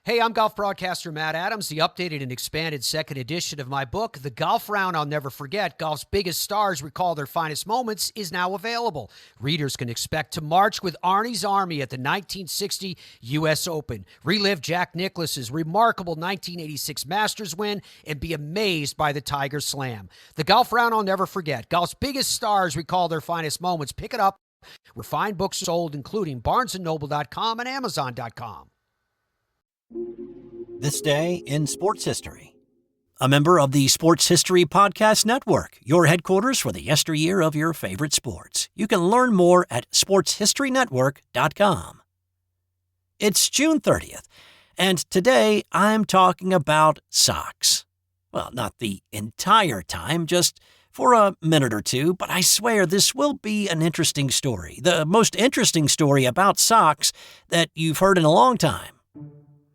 Hey, I'm golf broadcaster Matt Adams. The updated and expanded second edition of my book, The Golf Round I'll Never Forget, Golf's Biggest Stars Recall Their Finest Moments, is now available. Readers can expect to march with Arnie's Army at the 1960 U.S. Open, relive Jack Nicklaus's remarkable 1986 Masters win, and be amazed by the Tiger Slam. The Golf Round I'll Never Forget, Golf's Biggest Stars Recall Their Finest Moments. Pick it up where fine books are sold, including BarnesandNoble.com and Amazon.com. This day in sports history. A member of the Sports History Podcast Network, your headquarters for the yesteryear of your favorite sports. You can learn more at sportshistorynetwork.com. It's June 30th, and today I'm talking about socks. Well, not the entire time, just for a minute or two, but I swear this will be an interesting story. The most interesting story about socks that you've heard in a long time.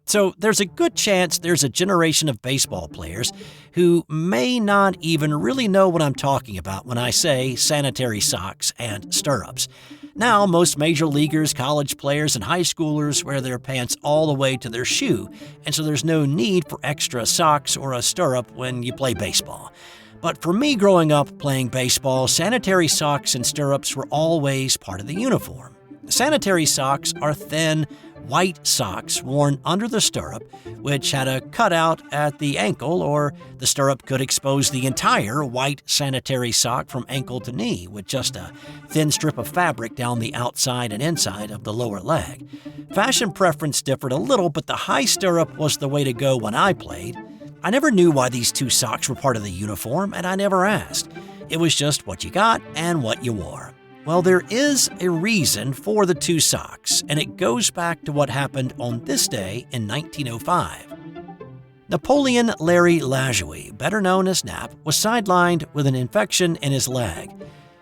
So there's a good chance there's a generation of baseball players who may not even really know what I'm talking about when I say sanitary socks and stirrups. Now, most major leaguers, college players, and high schoolers wear their pants all the way to their shoe, and so there's no need for extra socks or a stirrup when you play baseball. But for me growing up playing baseball, sanitary socks and stirrups were always part of the uniform. Sanitary socks are thin, white socks worn under the stirrup, which had a cutout at the ankle, or the stirrup could expose the entire white sanitary sock from ankle to knee with just a thin strip of fabric down the outside and inside of the lower leg. Fashion preference differed a little, but the high stirrup was the way to go when I played. I never knew why these two socks were part of the uniform, and I never asked. It was just what you got and what you wore. Well, there is a reason for the two socks, and it goes back to what happened on this day in 1905. Napoleon Larry Doby, better known as Nap, was sidelined with an infection in his leg.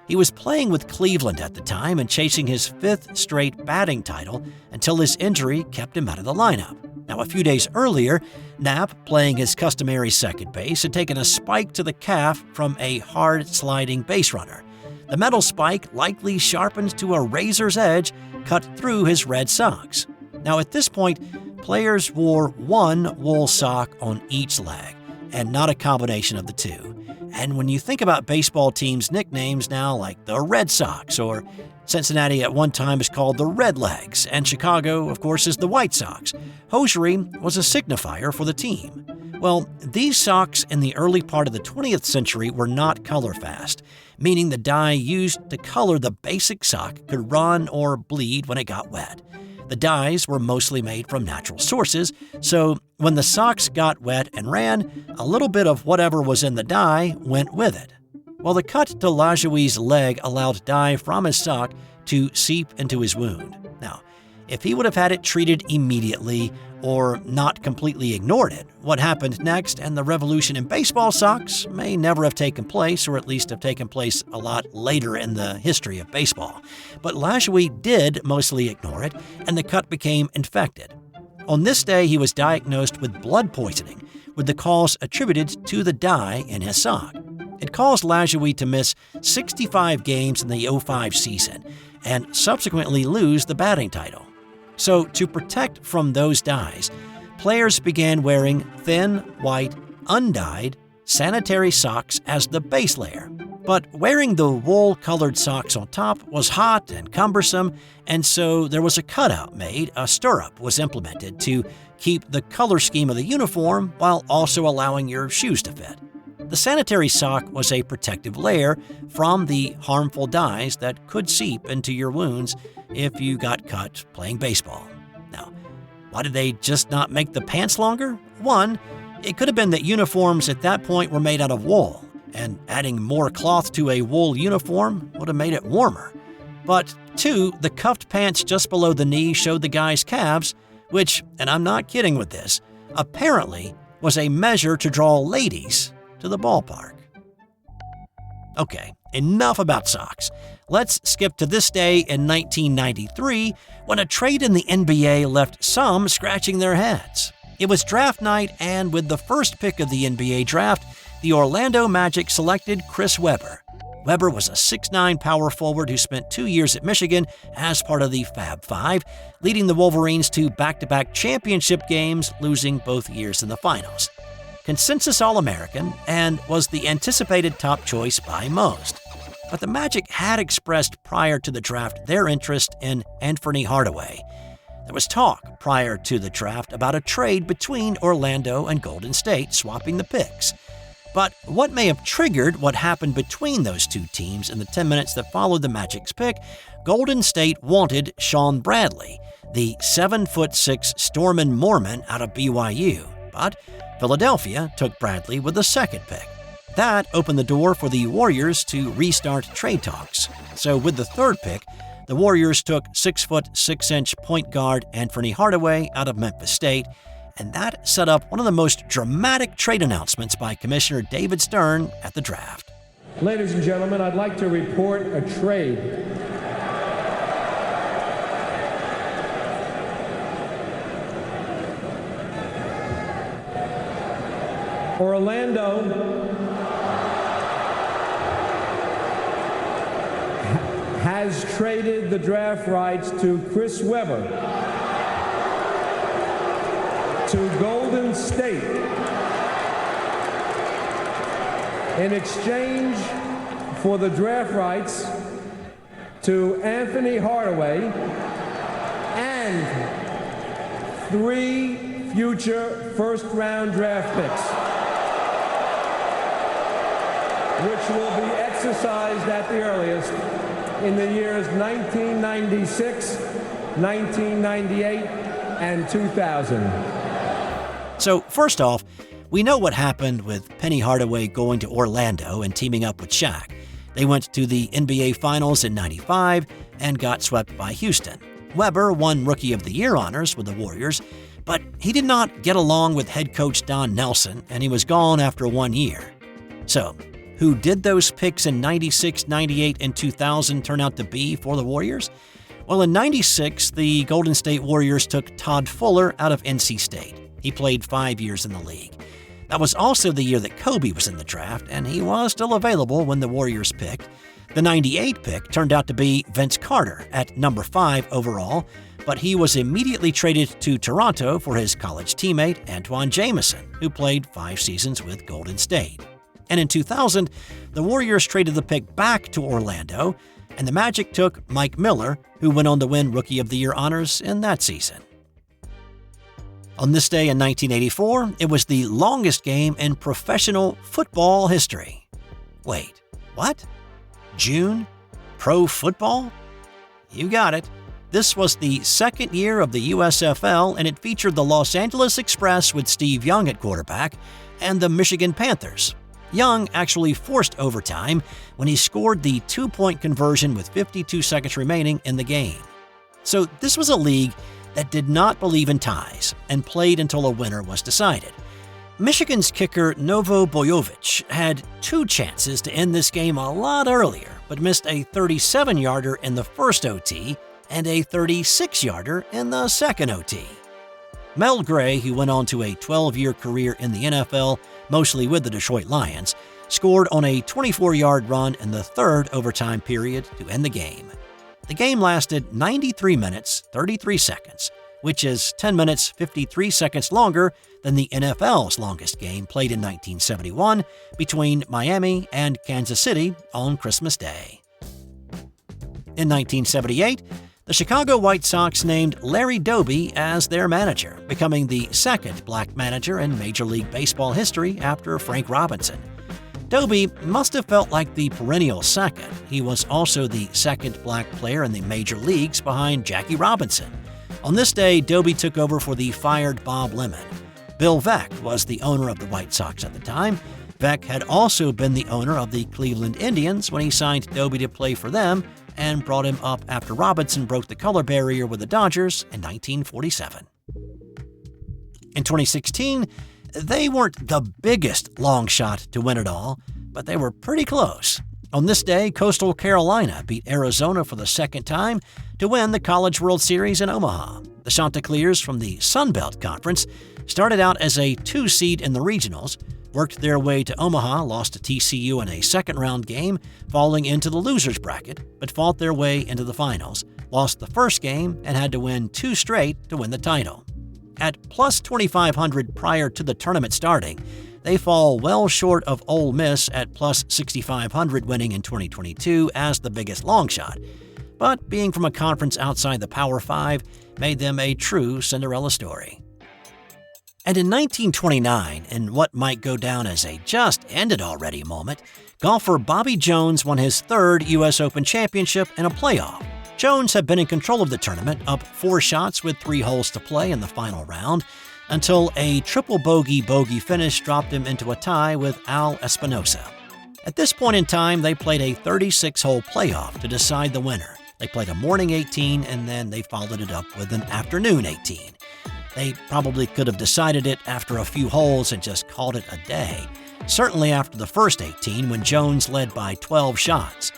He was playing with Cleveland at the time and chasing his fifth straight batting title until his injury kept him out of the lineup. Now, a few days earlier, Nap, playing his customary second base, had taken a spike to the calf from a hard-sliding base runner. The metal spike, likely sharpened to a razor's edge, cut through his red socks. Now, at this point, players wore one wool sock on each leg, and not a combination of the two. And when you think about baseball teams' nicknames now, like the Red Sox, or Cincinnati at one time is called the Redlegs, and Chicago, of course, is the White Sox, hosiery was a signifier for the team. Well, these socks in the early part of the 20th century were not color-fast, meaning the dye used to color the basic sock could run or bleed when it got wet. The dyes were mostly made from natural sources, so when the socks got wet and ran, a little bit of whatever was in the dye went with it. Well, the cut to Lajoie's leg allowed dye from his sock to seep into his wound. Now, if he would have had it treated immediately or not completely ignored it, what happened next and the revolution in baseball socks may never have taken place, or at least have taken place a lot later in the history of baseball. But Lajoie did mostly ignore it, and the cut became infected. On this day, he was diagnosed with blood poisoning, with the cause attributed to the dye in his sock. It caused Lajoie to miss 65 games in the 05 season, and subsequently lose the batting title. So, to protect from those dyes, players began wearing thin, white, undyed, sanitary socks as the base layer. But wearing the wool-colored socks on top was hot and cumbersome, and so there was a cutout made, a stirrup was implemented to keep the color scheme of the uniform while also allowing your shoes to fit. The sanitary sock was a protective layer from the harmful dyes that could seep into your wounds if you got cut playing baseball. Now, why did they just not make the pants longer? One, it could have been that uniforms at that point were made out of wool, and adding more cloth to a wool uniform would have made it warmer. But two, the cuffed pants just below the knee showed the guy's calves, which, and I'm not kidding with this, apparently was a measure to draw ladies to the ballpark. Okay, enough about socks. Let's skip to this day in 1993, when a trade in the NBA left some scratching their heads. It was draft night, and with the first pick of the NBA draft, the Orlando Magic selected Chris Webber. Weber was a 6'9" power forward who spent 2 years at Michigan as part of the Fab Five, leading the Wolverines to back-to-back championship games, losing both years in the finals. Consensus All-American, and was the anticipated top choice by most. But the Magic had expressed prior to the draft their interest in Penny Hardaway. There was talk prior to the draft about a trade between Orlando and Golden State, swapping the picks. But what may have triggered what happened between those two teams in the 10 minutes that followed the Magic's pick, Golden State wanted Sean Bradley, the 7'6" Stormin' Mormon out of BYU, but Philadelphia took Bradley with the second pick. That opened the door for the Warriors to restart trade talks. So with the third pick, the Warriors took 6'6" point guard Penny Hardaway out of Memphis State, and that set up one of the most dramatic trade announcements by Commissioner David Stern at the draft. Ladies and gentlemen, I'd like to report a trade. Orlando has traded the draft rights to Chris Webber to Golden State in exchange for the draft rights to Penny Hardaway and 3 future first-round draft picks, which will be exercised at the earliest in the years 1996, 1998, and 2000. So first off, we know what happened with Penny Hardaway going to Orlando and teaming up with Shaq. They went to the NBA Finals in '95 and got swept by Houston. Webber won Rookie of the Year honors with the Warriors, but he did not get along with head coach Don Nelson, and he was gone after 1 year. So, who did those picks in '96, '98, and 2000 turn out to be for the Warriors? Well, in '96, the Golden State Warriors took Todd Fuller out of NC State. He played 5 years in the league. That was also the year that Kobe was in the draft, and he was still available when the Warriors picked. The '98 pick turned out to be Vince Carter at number 5 overall, but he was immediately traded to Toronto for his college teammate Antoine Jamison, who played 5 seasons with Golden State. And in 2000, the Warriors traded the pick back to Orlando, and the Magic took Mike Miller, who went on to win Rookie of the Year honors in that season. On this day in 1984, it was the longest game in professional football history. Wait, what? June? Pro football? You got it. This was the second year of the USFL, and it featured the Los Angeles Express with Steve Young at quarterback and the Michigan Panthers. Young actually forced overtime when he scored the 2-point conversion with 52 seconds remaining in the game. So this was a league that did not believe in ties and played until a winner was decided. Michigan's kicker Novo Bojovic had 2 chances to end this game a lot earlier, but missed a 37-yarder in the first OT and a 36-yarder in the second OT. Mel Gray, who went on to a 12-year career in the NFL, mostly with the Detroit Lions, scored on a 24-yard run in the third overtime period to end the game. The game lasted 93 minutes, 33 seconds, which is 10 minutes, 53 seconds longer than the NFL's longest game played in 1971 between Miami and Kansas City on Christmas Day. In 1978, the Chicago White Sox named Larry Doby as their manager, becoming the second black manager in Major League Baseball history after Frank Robinson. Doby must have felt like the perennial second. He was also the second black player in the major leagues behind Jackie Robinson. On this day, Doby took over for the fired Bob Lemon. Bill Veeck was the owner of the White Sox at the time. Veeck had also been the owner of the Cleveland Indians when he signed Doby to play for them and brought him up after Robinson broke the color barrier with the Dodgers in 1947. In 2016, they weren't the biggest long shot to win it all, but they were pretty close. On this day, Coastal Carolina beat Arizona for the second time to win the College World Series in Omaha. The Chanticleers from the Sun Belt Conference started out as a 2-seed in the regionals, worked their way to Omaha, lost to TCU in a second-round game, falling into the losers bracket, but fought their way into the finals, lost the first game, and had to win 2 straight to win the title. At plus 2,500 prior to the tournament starting, they fall well short of Ole Miss at plus 6,500 winning in 2022 as the biggest long shot. But being from a conference outside the Power 5 made them a true Cinderella story. And in 1929, in what might go down as a just-ended-already moment, golfer Bobby Jones won his 3rd U.S. Open championship in a playoff. Jones had been in control of the tournament, up 4 shots with 3 holes to play in the final round, until a triple bogey finish dropped him into a tie with Al Espinosa. At this point in time, they played a 36-hole playoff to decide the winner. They played a morning 18, and then they followed it up with an afternoon 18. They probably could have decided it after a few holes and just called it a day. Certainly after the first 18, when Jones led by 12 shots.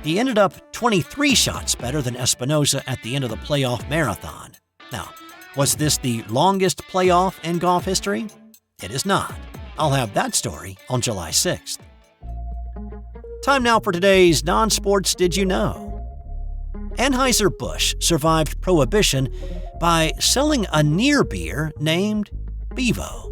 He ended up 23 shots better than Espinosa at the end of the playoff marathon. Now, was this the longest playoff in golf history? It is not. I'll have that story on July 6th. Time now for today's non-sports Did You Know? Anheuser-Busch survived Prohibition by selling a near beer named Bevo.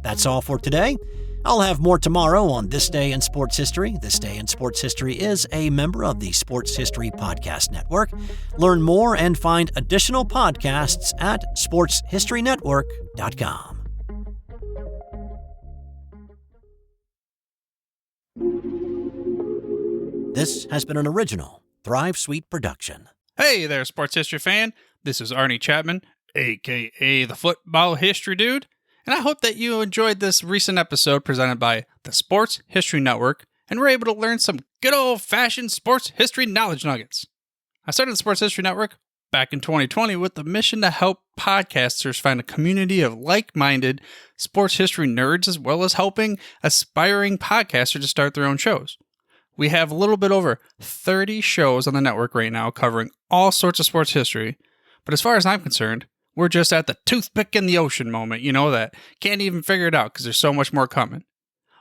That's all for today. I'll have more tomorrow on This Day in Sports History. This Day in Sports History is a member of the Sports History Podcast Network. Learn more and find additional podcasts at sportshistorynetwork.com. This has been an original Thrive Suite production. Hey there, sports history fan. This is Arnie Chapman, a.k.a. the Football History Dude, and I hope that you enjoyed this recent episode presented by the Sports History Network and were able to learn some good old-fashioned sports history knowledge nuggets. I started the Sports History Network back in 2020 with the mission to help podcasters find a community of like-minded sports history nerds, as well as helping aspiring podcasters to start their own shows. We have a little bit over 30 shows on the network right now covering all sorts of sports history, but as far as I'm concerned, we're just at the toothpick in the ocean moment, that can't even figure it out because there's so much more coming.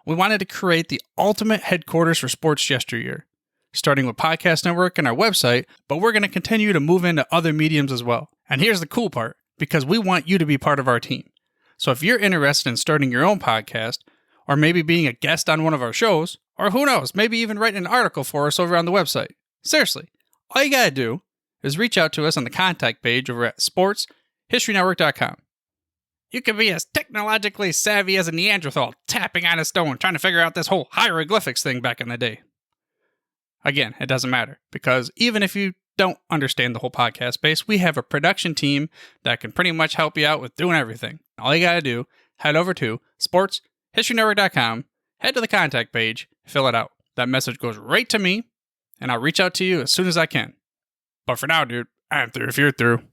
We wanted to create the ultimate headquarters for sports yesteryear, starting with Podcast Network and our website, but we're going to continue to move into other mediums as well. And here's the cool part, because we want you to be part of our team. So if you're interested in starting your own podcast, or maybe being a guest on one of our shows, or who knows, maybe even writing an article for us over on the website. Seriously, all you gotta do is reach out to us on the contact page over at sportshistorynetwork.com. You can be as technologically savvy as a Neanderthal tapping on a stone trying to figure out this whole hieroglyphics thing back in the day. Again, it doesn't matter, because even if you don't understand the whole podcast space, we have a production team that can pretty much help you out with doing everything. All you gotta do, head over to sportshistorynetwork.com, head to the contact page, fill it out. That message goes right to me, and I'll reach out to you as soon as I can. But for now, dude, I'm through if you're through.